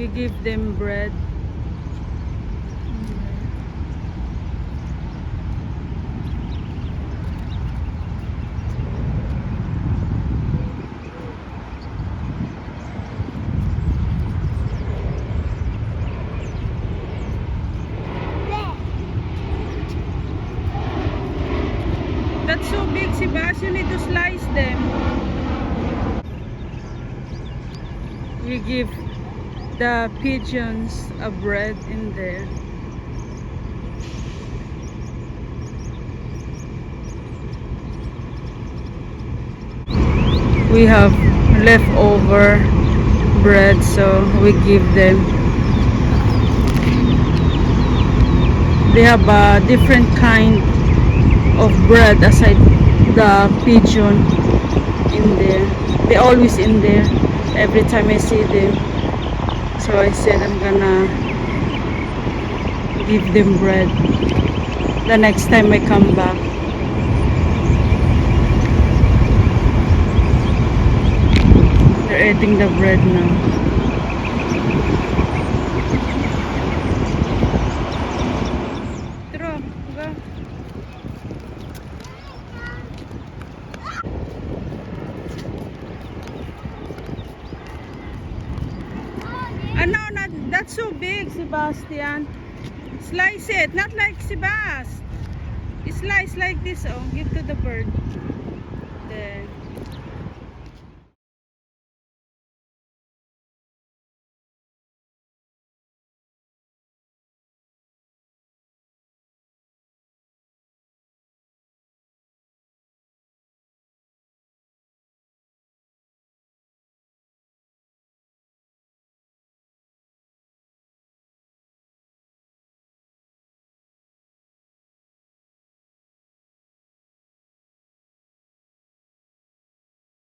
We give them bread. That's so big, Sebastian. You need to slice them. We give the pigeons a bread in there. We have leftover bread, so we give them. They have a different kind of bread aside the pigeon in there. They're always in there every time I see them. So I said I'm gonna give them bread the next time I come back. They're eating the bread now. Go. No, not that's so big, Sebastian. Slice it, not like Sebast. Slice like this. Oh, give to the bird.